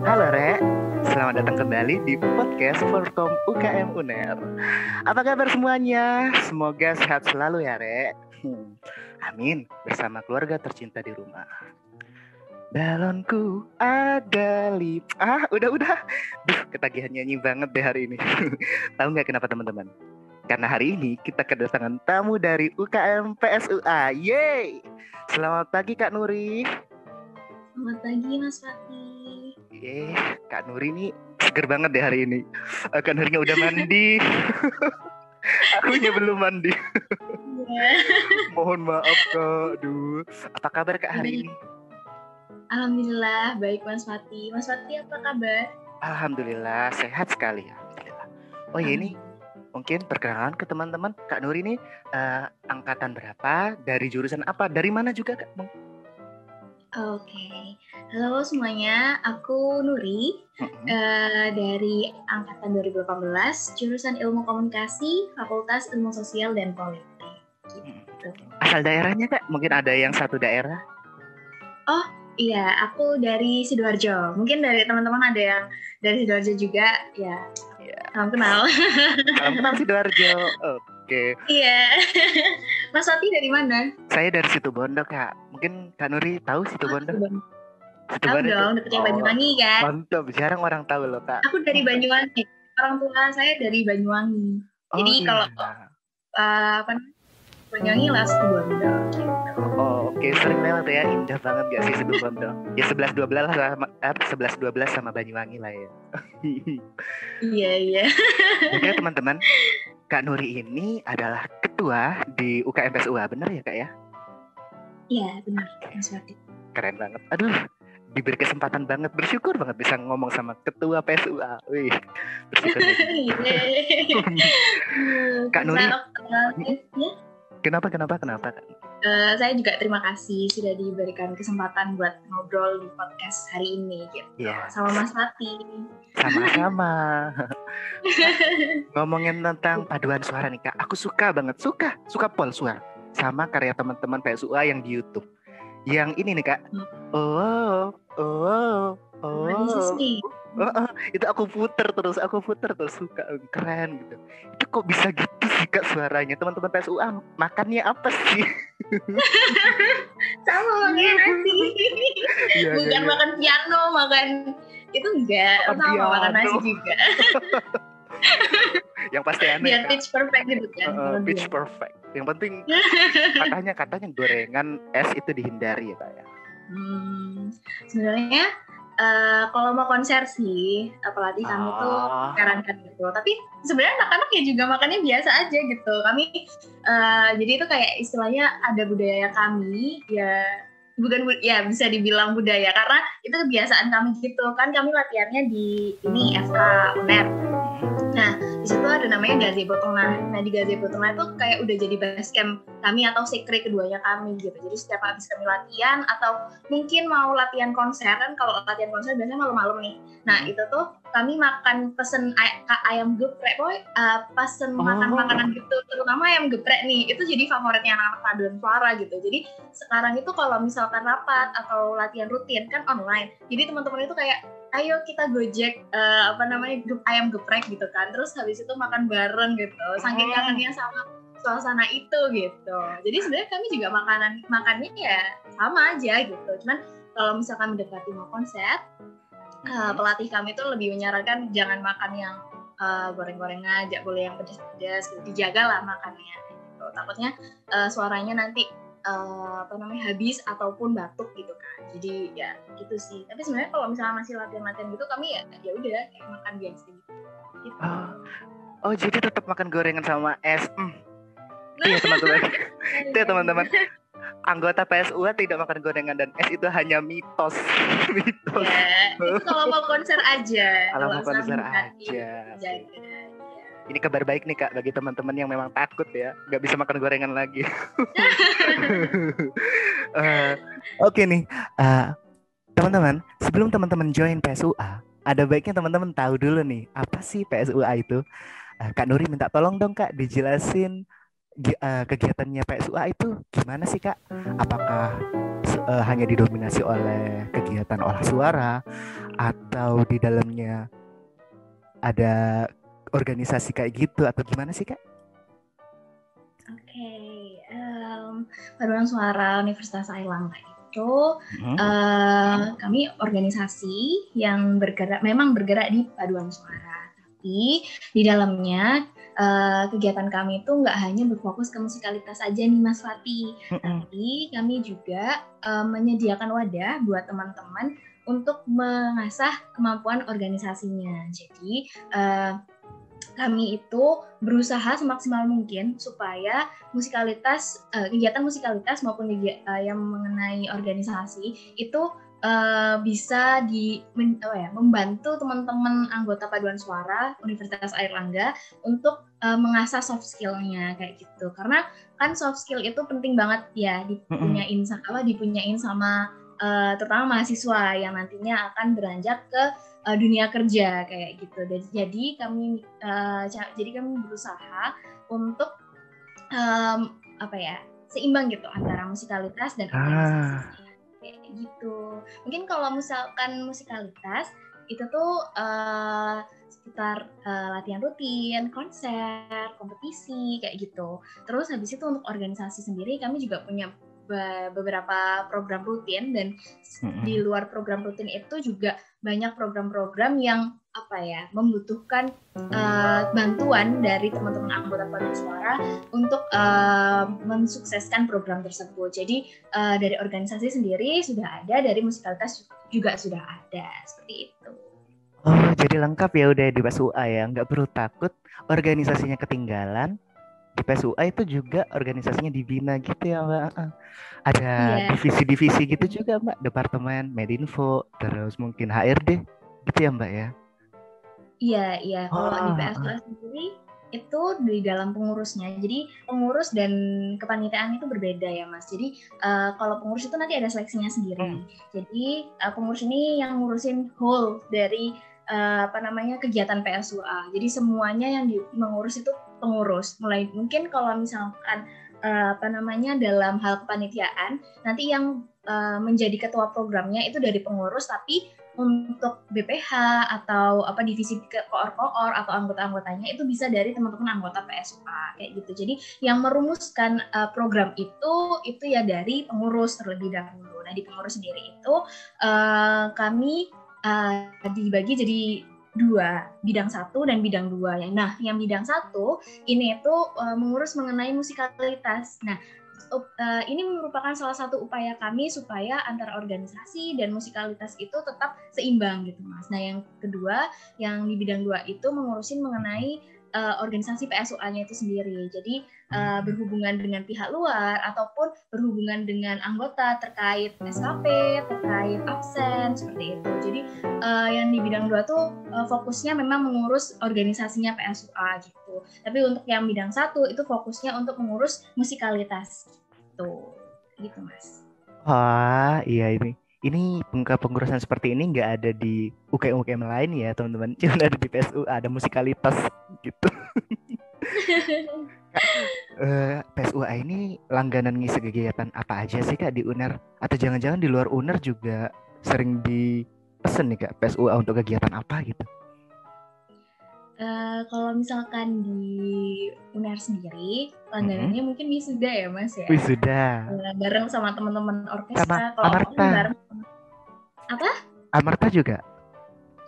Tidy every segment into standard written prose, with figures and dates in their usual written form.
Halo Rek, selamat datang kembali di podcast Forkom UKM UNER. Apa kabar semuanya? Semoga sehat selalu ya Rek. Amin, bersama keluarga tercinta di rumah. Balonku ada udah. Duh, ketagihan nyanyi banget deh hari ini. Tahu nggak kenapa teman-teman? Karena hari ini kita kedatangan tamu dari UKM PSUA. Yeay! Selamat pagi Kak Nuri. Selamat pagi Mas Fatih. Kak Nuri nih seger banget deh hari ini. Kak Nurinya udah mandi. Akunya belum mandi. Mohon maaf Kak. Aduh. Apa kabar Kak hari ini? Alhamdulillah baik Mas Fatih. Mas Fatih apa kabar? Alhamdulillah sehat sekali. Alhamdulillah. Oh ya ini mungkin perkenalan ke teman-teman. Kak Nuri ini angkatan berapa? Dari jurusan apa? Dari mana juga Kak? Oke. Halo semuanya, aku Nuri dari angkatan 2018, jurusan Ilmu Komunikasi, Fakultas Ilmu Sosial dan Politik. Gitu. Asal daerahnya Kak? Mungkin ada yang satu daerah? Oh iya, aku dari Sidoarjo. Mungkin dari teman-teman ada yang dari Sidoarjo juga, ya. Salam kenal. Salam kenal Sidoarjo. Oke. Iya. Mas Fatih dari mana? Saya dari Situbondo Kak. Mungkin Kak Nuri tahu Situbondo? Tahu dong, deketnya Banyuwangi kan. Mantap, jarang orang tahu loh Kak. Aku dari Banyuwangi. Orang tua saya dari Banyuwangi. Jadi kalau Banyuwangi lah Situbondo. Oke, sering lewat ya, indah banget gak sih Situbondo? Ya 11-12 sama Banyuwangi lah ya. Iya. Oke teman-teman, Kak Nuri ini adalah ketua di UKM PSUA, benar ya Kak ya? Iya benar, Mas Fatih. Keren banget. Aduh, diberi kesempatan banget, bersyukur banget bisa ngomong sama ketua PSUA. Wih, bersyukur. Kak Nuri, kenapa? Saya juga terima kasih sudah diberikan kesempatan buat ngobrol di podcast hari ini gitu. Yeah. Sama Mas Fatih. Sama-sama. Ngomongin tentang paduan suara nih Kak, aku suka banget, suka pol suara sama karya teman-teman PSUA yang di YouTube. Yang ini nih Kak. Itu aku puter terus suka, keren gitu. Itu kok bisa gitu sih Kak suaranya. Teman-teman PSUA makannya apa sih? Sama makan nasi. Bukan makan piano, makan itu enggak, sama makan nasi juga. Yang pasti aneh. Biar pitch perfect gitu kan. Pitch perfect. Yang penting katanya gorengan es itu dihindari ya Kak ya. Sebenarnya kalau mau konser sih, pelatih kami tuh menyarankan gitu. Tapi sebenarnya anak-anak ya juga makannya biasa aja gitu. Kami jadi itu kayak istilahnya ada budaya kami ya, bukan ya bisa dibilang budaya karena itu kebiasaan kami gitu kan. Kami latihannya di ini FK UNER. Nah di situ ada namanya gazebo tengah. Nah di gazebo tengah itu kayak udah jadi base camp kami atau sekre keduanya kami gitu. Jadi setiap habis kami latihan atau mungkin mau latihan konser kan, kalau latihan konser biasanya malam-malam nih. Nah itu tuh kami pesen ayam geprek pesen makan makanan gitu, terutama ayam geprek nih. Itu jadi favoritnya anak-anak paduan suara gitu. Jadi sekarang itu kalau misalkan rapat atau latihan rutin kan online. Jadi teman-teman itu kayak ayo kita gojek ayam geprek gitu kan, terus habis itu makan bareng gitu, saking kangennya sama suasana itu gitu. Jadi sebenarnya kami juga makannya ya sama aja gitu, cuman kalau misalkan mendekati mau konser, pelatih kami tuh lebih menyarankan jangan makan yang goreng-gorengan, gak boleh yang pedas-pedas gitu, dijaga lah makannya gitu. Takutnya suaranya nanti habis ataupun batuk gitu kan. Jadi ya gitu sih. Tapi sebenarnya kalau misalnya masih latihan gitu kami ya udah kayak makan biasa gitu. Jadi tetap makan gorengan sama es. Itu ya teman-teman. Itu ya teman-teman. Anggota PSUA tidak makan gorengan dan es itu hanya mitos. Ya, itu kalau mau konser aja. Kalau mau konser aja. Ini kabar baik nih Kak bagi teman-teman yang memang takut ya, nggak bisa makan gorengan lagi. Oke nih, teman-teman, sebelum teman-teman join PSUA, ada baiknya teman-teman tahu dulu nih, apa sih PSUA itu? Kak Nuri minta tolong dong Kak, dijelasin kegiatannya PSUA itu gimana sih Kak? Apakah hanya didominasi oleh kegiatan olah suara atau di dalamnya ada organisasi kayak gitu atau gimana sih Kak? Oke, Paduan Suara Universitas Airlangga itu kami organisasi yang memang bergerak di paduan suara. Tapi di dalamnya kegiatan kami itu nggak hanya berfokus ke musikalitas aja nih Mas Fatih, tapi kami juga menyediakan wadah buat teman-teman untuk mengasah kemampuan organisasinya. Jadi kami itu berusaha semaksimal mungkin supaya kegiatan musikalitas maupun yang mengenai organisasi itu bisa membantu teman-teman anggota paduan suara Universitas Airlangga untuk mengasah soft skill-nya kayak gitu. Karena kan soft skill itu penting banget ya dipunyain sama terutama mahasiswa yang nantinya akan beranjak ke dunia kerja kayak gitu. Jadi kami berusaha untuk seimbang gitu antara musikalitas dan organisasi kayak gitu. Mungkin kalau misalkan musikalitas itu tuh sekitar latihan rutin, konser, kompetisi kayak gitu. Terus habis itu untuk organisasi sendiri kami juga punya beberapa program rutin, dan di luar program rutin itu juga banyak program-program yang membutuhkan bantuan dari teman-teman anggota paduan suara untuk mensukseskan program tersebut. Jadi dari organisasi sendiri sudah ada, dari musikalitas juga sudah ada, seperti itu. Oh, jadi lengkap ya udah di PSUA ya, nggak perlu takut organisasinya ketinggalan. Di PSUA itu juga organisasinya dibina gitu ya Mbak. Ada divisi-divisi gitu juga Mbak, departemen Medinfo, terus mungkin HRD gitu ya Mbak ya. Iya. Kalau di PSUA sendiri itu di dalam pengurusnya. Jadi pengurus dan kepanitiaan itu berbeda ya Mas. Jadi kalau pengurus itu nanti ada seleksinya sendiri. Jadi pengurus ini yang ngurusin whole dari kegiatan PSUA. Jadi semuanya yang mengurus itu pengurus. Mulai mungkin kalau misalkan dalam hal kepanitiaan, nanti yang menjadi ketua programnya itu dari pengurus, tapi untuk BPH atau divisi koor-koor atau anggota-anggotanya itu bisa dari teman-teman anggota PSUA kayak gitu. Jadi yang merumuskan program itu ya dari pengurus terlebih dahulu. Nah di pengurus sendiri itu kami dibagi jadi dua, bidang 1 dan bidang 2 ya. Nah, yang bidang 1 ini itu mengurus mengenai musikalitas. Nah, ini merupakan salah satu upaya kami supaya antara organisasi dan musikalitas itu tetap seimbang gitu, Mas. Nah, yang kedua, yang di bidang 2 itu mengurusin mengenai organisasi PSUA-nya itu sendiri. Jadi berhubungan dengan pihak luar ataupun berhubungan dengan anggota terkait SKP, terkait absen, seperti itu. Jadi yang di bidang 2 tuh fokusnya memang mengurus organisasinya PSUA gitu. Tapi untuk yang bidang 1 itu fokusnya untuk mengurus musikalitas gitu. Gitu, Mas. Wah, iya ini. Ini pengurusan seperti ini nggak ada di UKM lain ya teman-teman. Cuma ada di PSUA, ada musikalitas gitu. PSUA ini langganan ngisi kegiatan apa aja sih Kak di UNER? Atau jangan-jangan di luar UNER juga sering dipesen nih Kak PSUA untuk kegiatan apa gitu? Kalau misalkan di UNER sendiri, langganannya mungkin wisuda ya Mas ya? Wisuda. Bareng sama teman-teman orkestra. Kalau Amarta. Bareng apa? Amarta juga?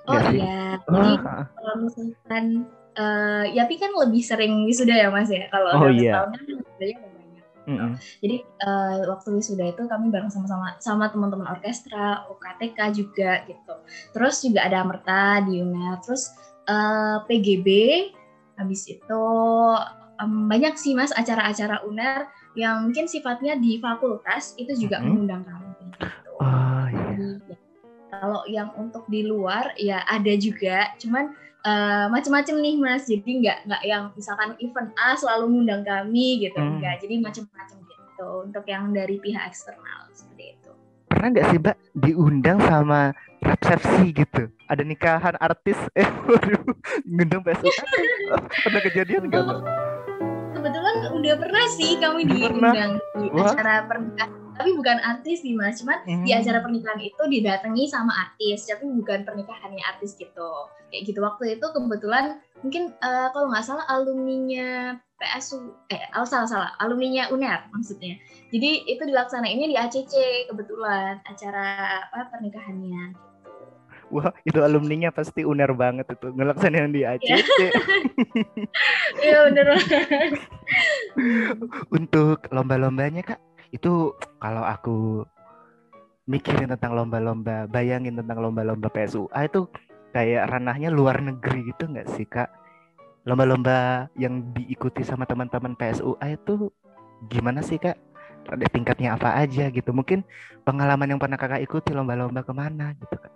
Oh iya, jadi kalau misalkan Yapi kan lebih sering wisuda ya Mas ya. Kalau dalam setahun kan wisudanya banyak. Jadi waktu wisuda itu kami bareng sama teman-teman orkestra, UKTK juga gitu. Terus juga ada Amarta di UNER. Terus PGB, habis itu banyak sih Mas acara-acara UNER yang mungkin sifatnya di fakultas itu juga mengundang kami gitu. Jadi, kalau yang untuk di luar ya ada juga, cuman macam-macam nih Mas. Jadi nggak yang misalkan event A selalu mengundang kami gitu, enggak. Jadi macam-macam gitu untuk yang dari pihak eksternal seperti itu. Pernah nggak sih Mbak diundang sama resepsi gitu? Ada nikahan artis, ngundang PSUA? Pernah kejadian nggak Mbak? Kebetulan udah pernah sih kami diundang di acara pernikahan tapi bukan artis sih Mas, cuman di acara pernikahan itu didatangi sama artis, tapi bukan pernikahannya artis gitu. Kayak gitu, waktu itu kebetulan mungkin kalau nggak salah alumninya PSU, salah, alumninya UNER maksudnya. Jadi itu dilaksanainnya di ACC kebetulan acara pernikahannya. Wah, itu alumninya pasti uner banget itu ngelaksanain di ACC. Iya bener. Untuk lomba-lombanya Kak, itu kalau aku mikirin tentang lomba-lomba, bayangin tentang lomba-lomba PSUA itu kayak ranahnya luar negeri gitu nggak sih Kak? Lomba-lomba yang diikuti sama teman-teman PSUA itu gimana sih Kak? Ada tingkatnya apa aja gitu? Mungkin pengalaman yang pernah Kakak ikuti lomba-lomba kemana gitu Kak?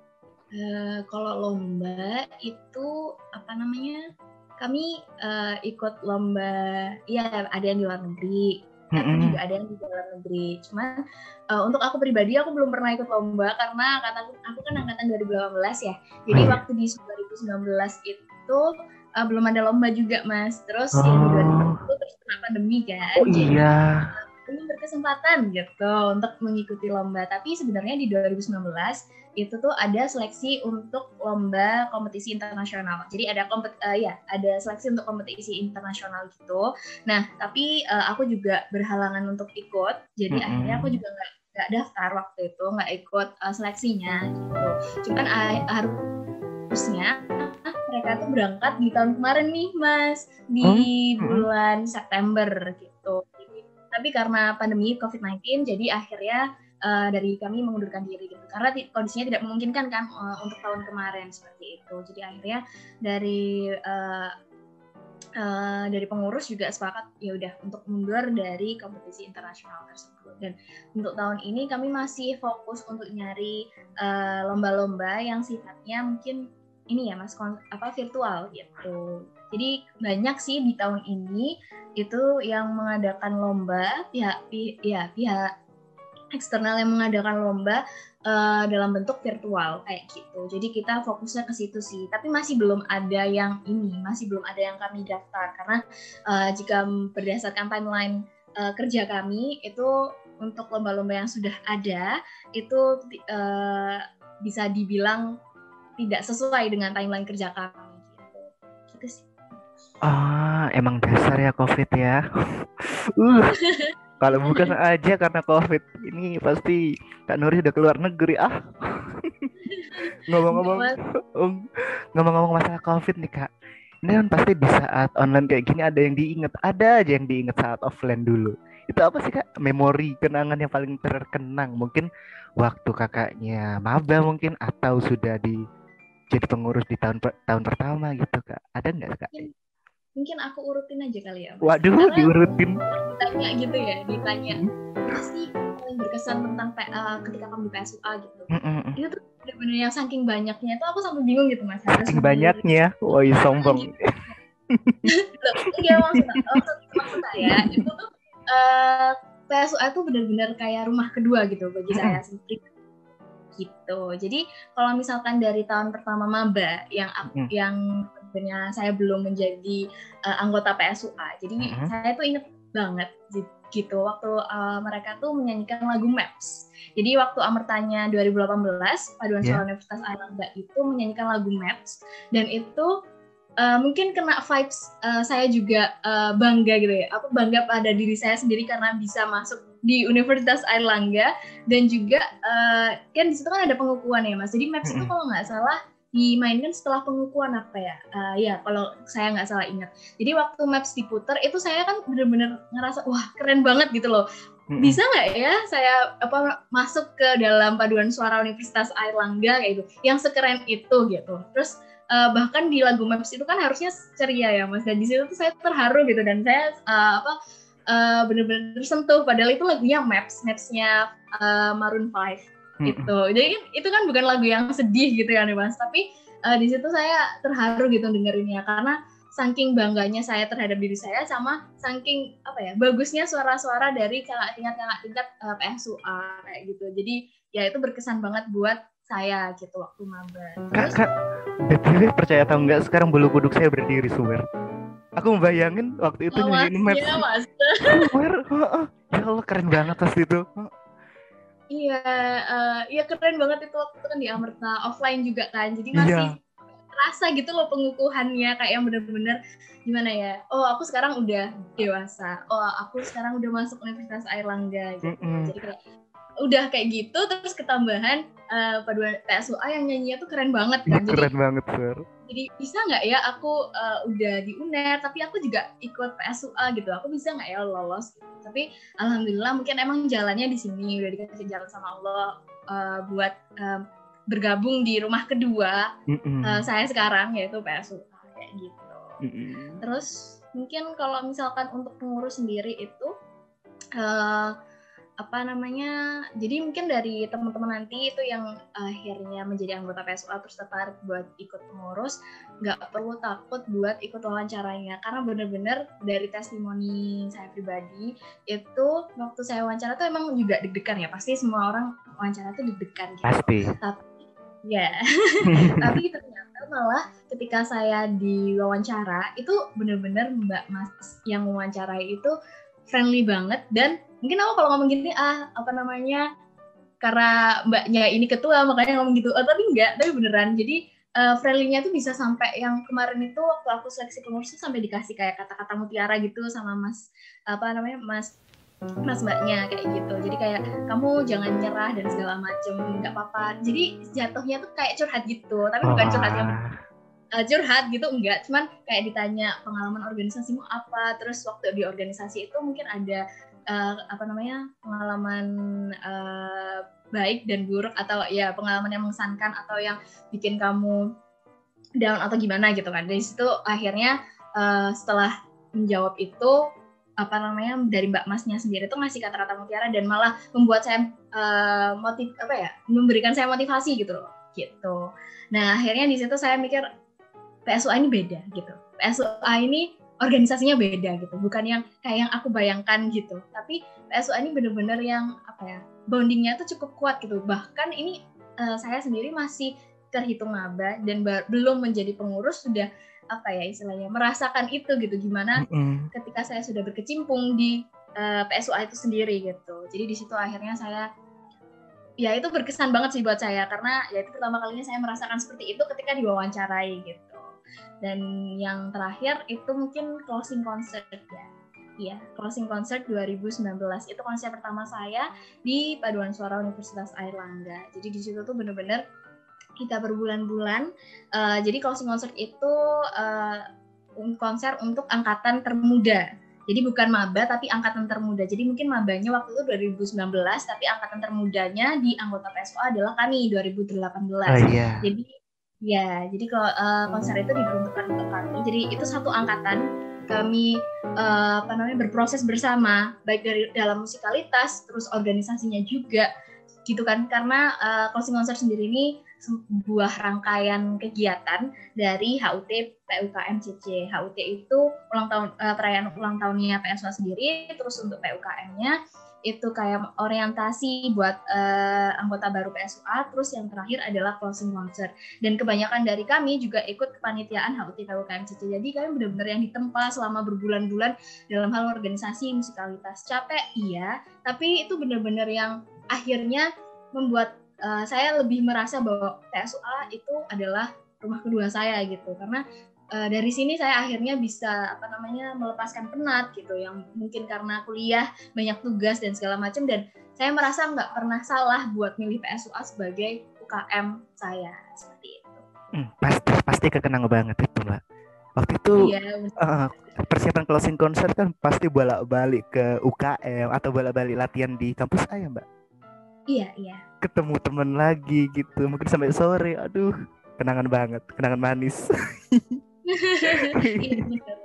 Kalau lomba itu apa namanya? Kami ikut lomba, ya ada yang di luar negeri, tapi juga ada yang di dalam negeri. Cuman untuk aku pribadi aku belum pernah ikut lomba karena aku kan angkatan 2018 ya. Jadi waktu di 2019 itu belum ada lomba juga Mas. Terus yang di 2020 terus kena pandemi kan. Oh iya. Ini berkesempatan gitu untuk mengikuti lomba. Tapi sebenarnya di 2019 itu tuh ada seleksi untuk lomba kompetisi internasional. Jadi ada ada seleksi untuk kompetisi internasional gitu. Nah, tapi aku juga berhalangan untuk ikut. Jadi akhirnya aku juga nggak daftar waktu itu, nggak ikut seleksinya gitu. Cuman harusnya mereka tuh berangkat di tahun kemarin nih, Mas, di bulan September gitu. Tapi karena pandemi COVID-19, jadi akhirnya dari kami mengundurkan diri gitu. Karena kondisinya tidak memungkinkan kan untuk tahun kemarin seperti itu. Jadi akhirnya dari pengurus juga sepakat ya udah untuk mundur dari kompetisi internasional tersebut. Dan untuk tahun ini kami masih fokus untuk nyari lomba-lomba yang sifatnya mungkin ini ya Mas, virtual gitu. Jadi banyak sih di tahun ini itu yang mengadakan lomba, pihak eksternal yang mengadakan lomba dalam bentuk virtual kayak gitu. Jadi kita fokusnya ke situ sih. Tapi masih belum ada yang kami daftar karena jika berdasarkan timeline kerja kami itu untuk lomba-lomba yang sudah ada itu bisa dibilang tidak sesuai dengan timeline kerja kami gitu sih. Emang dasar ya COVID ya. Kalau bukan aja karena COVID ini pasti Kak Nuri udah keluar negeri Ngomong-ngomong masalah COVID nih Kak. Ini kan pasti di saat online kayak gini ada aja yang diinget saat offline dulu. Itu apa sih Kak? Memori kenangan yang paling terkenang mungkin waktu kakaknya maba mungkin atau sudah jadi pengurus di tahun pertama gitu Kak. Ada nggak Kak? Mungkin aku urutin aja kali ya Mas. Waduh, karena diurutin. Ditanya gitu ya, apa sih paling berkesan tentang ketika kamu di PSUA gitu. Itu tuh benar-benar yang saking banyaknya itu aku sampai bingung gitu Mas. Saking banyaknya, woi sombong. Enggak maksud saya itu tuh PSUA tuh benar-benar kayak rumah kedua gitu bagi saya sendiri. Gitu. Jadi kalau misalkan dari tahun pertama maba yang sebenarnya saya belum menjadi anggota PSUA. Jadi saya tuh inget banget gitu waktu mereka tuh menyanyikan lagu Maps. Jadi waktu Amertanya 2018 Paduan Suara Universitas Airlangga itu menyanyikan lagu Maps dan itu mungkin kena vibes saya juga bangga gitu ya. Aku bangga pada diri saya sendiri karena bisa masuk di Universitas Airlangga dan juga kan di situ kan ada pengukuhan ya Mas. Jadi Maps itu kalau nggak salah dimainkan setelah pengukuhan apa ya? Ya kalau saya nggak salah ingat. Jadi waktu Maps diputer itu saya kan benar-benar ngerasa wah keren banget gitu loh. Bisa nggak ya saya masuk ke dalam Paduan Suara Universitas Airlangga kayak gitu, yang sekeren itu gitu. Terus bahkan di lagu Maps itu kan harusnya ceria ya Mas. Dan di situ tuh saya terharu gitu dan saya benar-benar tersentuh. Padahal itu lagunya Maps-nya Maroon 5. Gitu. Jadi itu kan bukan lagu yang sedih gitu ya nih Mas, tapi di situ saya terharu gitu dengerinnya karena saking bangganya saya terhadap diri saya sama saking bagusnya suara-suara dari tingkat PSUA kayak gitu. Jadi ya itu berkesan banget buat saya gitu waktu maba. Kak, BTW percaya atau enggak sekarang bulu kuduk saya berdiri Sumer. Aku membayangin waktu itu nyanyiin Maps. Mas. Sumer, ya Allah keren banget pas itu. Iya, iya keren banget itu waktu itu kan di Amerta offline juga kan, jadi masih Iya. terasa gitu loh pengukuhannya kayak yang bener-bener gimana ya, oh aku sekarang udah dewasa, oh aku sekarang udah masuk Universitas Airlangga gitu, Mm-mm. jadi kayak udah kayak gitu terus ketambahan paduan PSUA yang nyanyinya tuh keren banget kan, Keren banget, Sir. jadi bisa nggak ya aku udah di UNER tapi aku juga ikut PSUA gitu, aku bisa nggak ya lolos gitu. Tapi alhamdulillah mungkin emang jalannya di sini udah dikasih jalan sama Allah buat bergabung di rumah kedua Mm-mm. saya sekarang yaitu PSUA kayak gitu. Mm-mm. Terus mungkin kalau misalkan untuk pengurus sendiri itu uh, apa namanya, jadi mungkin dari teman-teman nanti itu yang akhirnya menjadi anggota PSUA terus tertarik buat ikut pengurus, nggak perlu takut buat ikut wawancaranya karena bener-bener dari testimoni saya pribadi itu waktu saya wawancara tuh emang juga deg-degan ya, pasti semua orang wawancara tuh deg-degan gitu, Pasti. tapi ya tapi ternyata malah ketika saya diwawancara itu bener-bener Mbak Mas yang mewawancarai itu friendly banget, dan mungkin aku kalau ngomong gini apa namanya karena mbaknya ini ketua makanya ngomong gitu, tapi enggak, tapi beneran. Jadi friendly-nya tuh bisa sampai yang kemarin itu waktu aku seleksi pengurus tuh sampai dikasih kayak kata-kata mutiara gitu sama mas apa namanya mas mas mbaknya kayak gitu, jadi kayak kamu jangan nyerah dan segala macem, nggak apa-apa, jadi jatuhnya tuh kayak curhat gitu, tapi Oh, bukan curhat yang curhat gitu enggak, cuman kayak ditanya pengalaman organisasimu apa, terus waktu di organisasi itu mungkin ada apa namanya pengalaman baik dan buruk atau ya pengalaman yang mengesankan atau yang bikin kamu down atau gimana gitu kan. Dari situ akhirnya setelah menjawab itu apa namanya dari Mbak Masnya sendiri tuh ngasih kata-kata mutiara dan malah membuat saya memberikan saya motivasi gitu loh gitu. Nah akhirnya di situ saya mikir PSUA ini beda gitu. PSUA ini organisasinya beda gitu, bukan yang kayak yang aku bayangkan gitu. Tapi PSUA ini benar-benar yang apa ya, bondingnya tuh cukup kuat gitu. Bahkan ini saya sendiri masih terhitung maba dan belum menjadi pengurus sudah apa ya istilahnya merasakan itu gitu, gimana mm-mm. ketika saya sudah berkecimpung di PSUA itu sendiri gitu. Jadi di situ akhirnya saya ya itu berkesan banget sih buat saya karena ya itu pertama kalinya saya merasakan seperti itu ketika diwawancarai gitu. Dan yang terakhir itu mungkin closing concert ya. Iya, closing concert 2019 itu konser pertama saya di Paduan Suara Universitas Airlangga. Jadi di situ tuh bener-bener kita berbulan-bulan. Jadi closing concert itu konser untuk angkatan termuda. Jadi bukan maba tapi angkatan termuda. Jadi mungkin mabanya waktu itu 2019 tapi angkatan termudanya di anggota PSO adalah kami 2018. Oh iya. Jadi ya, jadi kalau konser itu diperuntukkan untuk kami. Jadi itu satu angkatan kami apa namanya berproses bersama baik dari dalam musikalitas terus organisasinya juga gitu kan, karena closing concert sendiri ini sebuah rangkaian kegiatan dari HUT PUKM-CC. HUT itu ulang tahun perayaan ulang tahunnya PSUA sendiri, terus untuk PUKM-nya itu kayak orientasi buat anggota baru PSUA, terus yang terakhir adalah closing concert. Dan kebanyakan dari kami juga ikut kepanitiaan HUT PUKM-CC. Jadi kami benar-benar yang ditempa selama berbulan-bulan dalam hal organisasi musikalitas. Capek iya, tapi itu benar-benar yang akhirnya membuat saya lebih merasa bahwa PSUA itu adalah rumah kedua saya gitu, karena dari sini saya akhirnya bisa apa namanya melepaskan penat gitu yang mungkin karena kuliah banyak tugas dan segala macam, dan saya merasa nggak pernah salah buat milih PSUA sebagai UKM saya seperti itu. Pasti pasti kekenang banget itu, Mbak. Waktu itu Iya, uh, persiapan closing concert kan pasti bolak-balik ke UKM atau bolak-balik latihan di kampus saya, Mbak. iya. Ketemu temen lagi gitu, mungkin sampai sore. Aduh, kenangan banget, kenangan manis. Iya benar.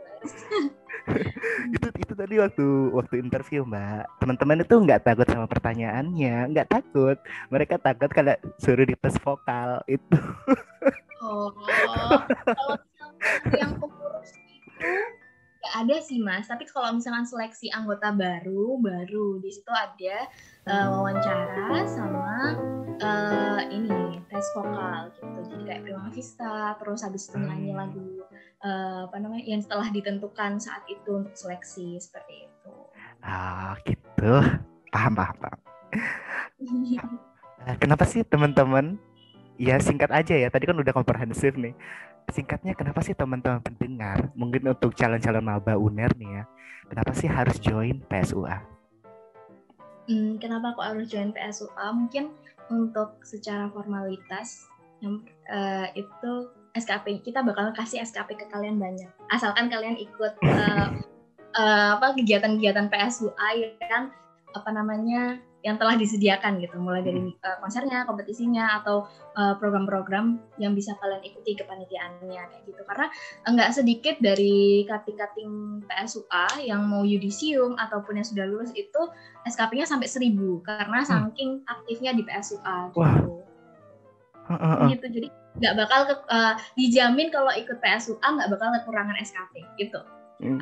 Itu tadi waktu waktu interview, Mbak, teman-teman itu nggak takut sama pertanyaannya, nggak takut, mereka takut kalau suruh dites vokal itu. Oh, kalau misalkan yang pengurus itu nggak ada sih Mas, tapi kalau misalkan seleksi anggota baru di situ ada wawancara sama ini tes vokal gitu. Jadi kayak Prima Vista, terus habis itu nyanyi lagu apa namanya yang setelah ditentukan saat itu untuk seleksi seperti itu. Ah, gitu. Paham, paham, paham. Kenapa sih teman-teman? Ya singkat aja ya. Tadi kan udah komprehensif nih. Singkatnya kenapa sih teman-teman pendengar? Mungkin untuk calon-calon maba UNER nih ya. Kenapa sih harus join PSUA? Kenapa aku harus join PSUA? Mungkin untuk secara formalitas yang itu SKP kita bakal kasih SKP ke kalian banyak. Asalkan kalian ikut kegiatan-kegiatan PSUA yang yang telah disediakan gitu, mulai dari konsernya, kompetisinya, atau program-program yang bisa kalian ikuti kepanitiaannya kayak gitu. Karena nggak sedikit dari kating-kating PSUA yang mau yudisium ataupun yang sudah lulus itu SKP-nya sampai 1.000 karena saking aktifnya di PSUA gitu. Gitu, jadi nggak bakal dijamin kalau ikut PSUA nggak bakal kekurangan SKP gitu.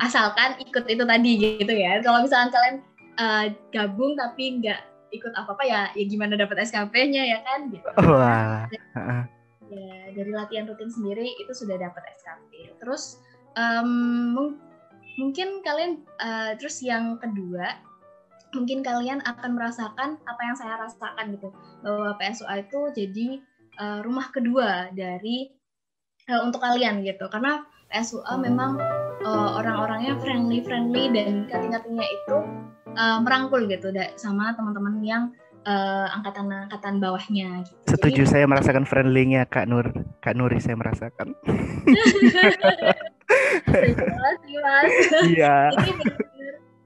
Asalkan ikut itu tadi gitu ya. Kalau misalkan kalian gabung tapi nggak ikut apa-apa ya gimana dapat SKP-nya ya kan gitu. Wah. Ya, dari latihan rutin sendiri itu sudah dapat SKP. Terus mungkin kalian terus yang kedua mungkin kalian akan merasakan apa yang saya rasakan gitu, bahwa PSUA itu jadi rumah kedua dari untuk kalian gitu, karena PSUA memang orang-orangnya friendly dan kating-katingnya itu merangkul gitu sama teman-teman yang angkatan bawahnya gitu. Setuju. Jadi, saya merasakan friendly-nya Kak Nuri saya merasakan. Terima kasih Mas. Iya. Jadi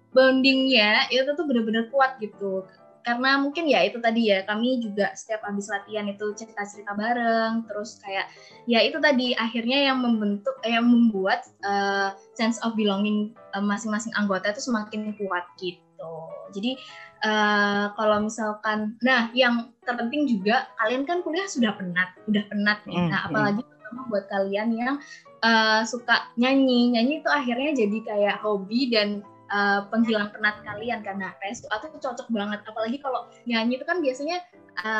bondingnya itu tuh benar-benar kuat gitu. Karena mungkin ya itu tadi ya, kami juga setiap habis latihan itu cerita-cerita bareng, terus kayak ya itu tadi akhirnya yang membuat sense of belonging masing-masing anggota itu semakin kuat gitu. Jadi kalau misalkan, nah yang terpenting juga kalian kan kuliah sudah penat nih. Nah apalagi terutama buat kalian yang suka nyanyi itu akhirnya jadi kayak hobi dan penghilang penat kalian, karena PSUA tuh cocok banget, apalagi kalau nyanyi itu kan biasanya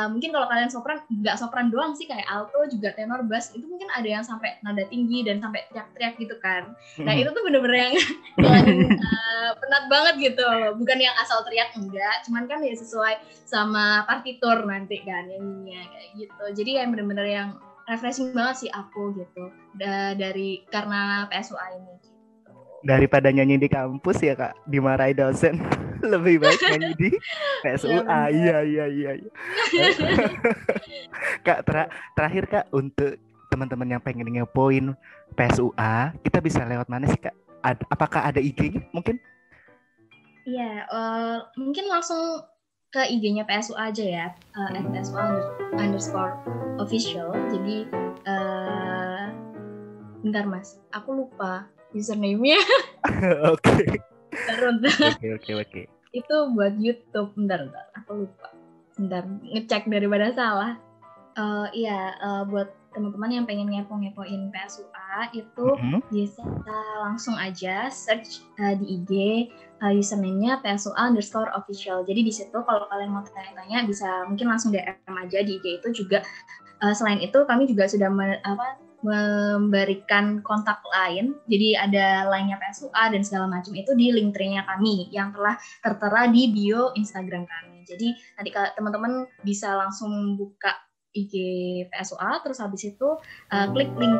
mungkin kalau kalian sopran, nggak sopran doang sih, kayak alto juga tenor bass itu mungkin ada yang sampai nada tinggi dan sampai teriak-teriak gitu kan. Nah itu tuh bener-bener yang penat banget gitu, bukan yang asal teriak, enggak, cuman kan ya sesuai sama partitur nanti kan nyanyinya kayak gitu. Jadi yang bener-bener yang refreshing banget sih aku gitu dari karena PSUA ini. Daripada nyanyi di kampus ya Kak, dimarahi dosen. Lebih baik nyanyi di PSUA. Iya. Kak, terakhir Kak, untuk teman-teman yang pengen ngepoin PSUA, kita bisa lewat mana sih Kak? Apakah ada IG-nya mungkin? Iya, mungkin langsung ke IG-nya PSUA aja ya, @PSUA_official. Jadi bentar Mas, aku lupa username-nya. Oke. Itu buat YouTube. Bentar, aku lupa. Bentar, ngecek daripada salah. Buat teman-teman yang pengen ngepoin PSUA itu bisa langsung aja search di IG, username-nya PSUA_official. Jadi di situ kalau kalian mau tanya-tanya bisa mungkin langsung DM aja di IG itu juga. Selain itu kami juga sudah memberikan kontak lain, jadi ada line-nya PSUA dan segala macam itu di link tree-nya kami yang telah tertera di bio Instagram kami. Jadi nanti teman-teman bisa langsung buka IG PSUA, terus habis itu klik link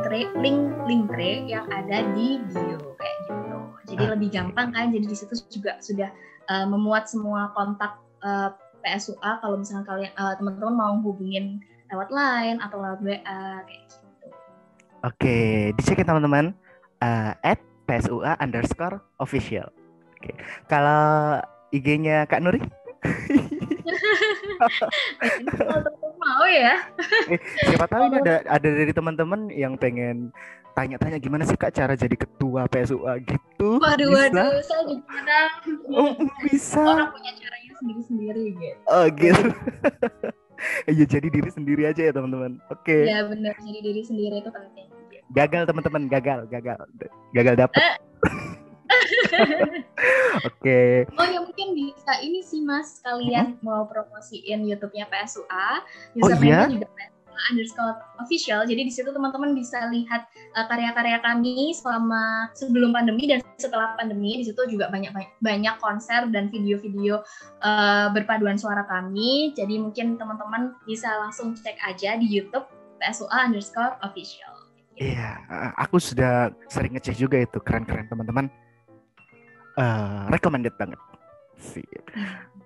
tree yang ada di bio kayak gitu. Jadi lebih gampang kan, jadi di situ juga sudah memuat semua kontak PSUA kalau misalnya kalian teman-teman mau hubungin lewat line atau lewat WA kayak gitu. Oke, dicek ya teman-teman, @PSUA_official. Oke, kalau IG-nya Kak Nuri? Kalau mau ya. Siapa tahu ini ada dari teman-teman yang pengen tanya-tanya gimana sih Kak cara jadi ketua PSUA gitu. Waduh, saya gimana? Bisa. Orang punya caranya sendiri-sendiri gitu. Oh gitu. Ya jadi diri sendiri aja ya teman-teman. Oke. Ya benar, jadi diri sendiri itu penting. Gagal teman-teman, gagal dapet. Oke. Oh ya mungkin bisa ini sih Mas, kalian mau promosiin YouTube-nya PSUA, username-nya juga underscore official. Jadi di situ teman-teman bisa lihat karya-karya kami selama sebelum pandemi dan setelah pandemi. Di situ juga banyak konser dan video-video berpaduan suara kami. Jadi mungkin teman-teman bisa langsung cek aja di YouTube PSUA underscore official. Iya, aku sudah sering ngecek juga itu, keren-keren teman-teman. Recommended banget. Sip.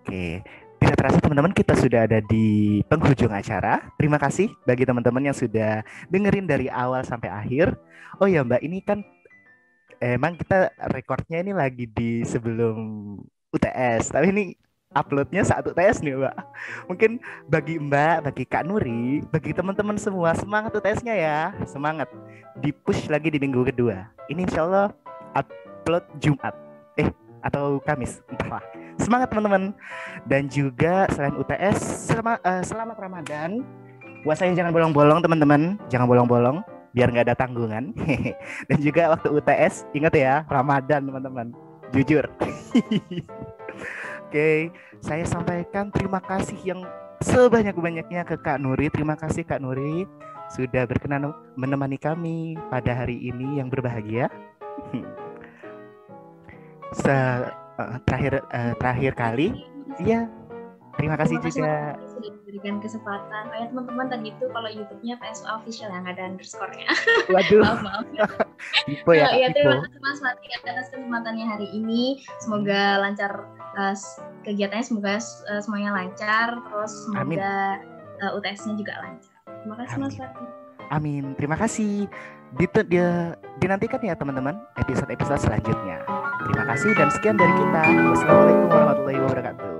Oke, tidak terasa teman-teman kita sudah ada di penghujung acara. Terima kasih bagi teman-teman yang sudah dengerin dari awal sampai akhir. Oh ya Mbak, ini kan emang kita recordnya ini lagi di sebelum UTS, tapi ini uploadnya saat UTS nih Mbak. Mungkin bagi Mbak, bagi Kak Nuri, bagi teman-teman semua, semangat UTS-nya ya. Semangat. Di-push lagi di minggu kedua. Ini insya Allah upload Jumat. Atau Kamis, entahlah. Semangat teman-teman. Dan juga selain UTS, selamat Ramadan. Puasanya jangan bolong-bolong teman-teman. Jangan bolong-bolong, biar nggak ada tanggungan. Dan juga waktu UTS, ingat ya, Ramadan teman-teman. Jujur. Oke, saya sampaikan terima kasih yang sebanyak-banyaknya ke Kak Nuri. Terima kasih Kak Nuri sudah berkenan menemani kami pada hari ini yang berbahagia. Terakhir kali, iya. Terima kasih juga sudah diberikan kesempatan. Oh ya teman-teman, tadi itu kalau YouTube-nya PSUA official yang ada underscore-nya. Waduh. maaf. Tipe ya. Ya, terima kasih Mas Fatih atas kesempatannya hari ini. Semoga lancar kegiatannya, semoga semuanya lancar. Terus semoga UTS-nya juga lancar. Terima kasih Mas Fatih. Amin. Terima kasih. Dinantikan ya teman-teman episode-episode selanjutnya. Terima kasih dan sekian dari kita. Wassalamualaikum warahmatullahi wabarakatuh.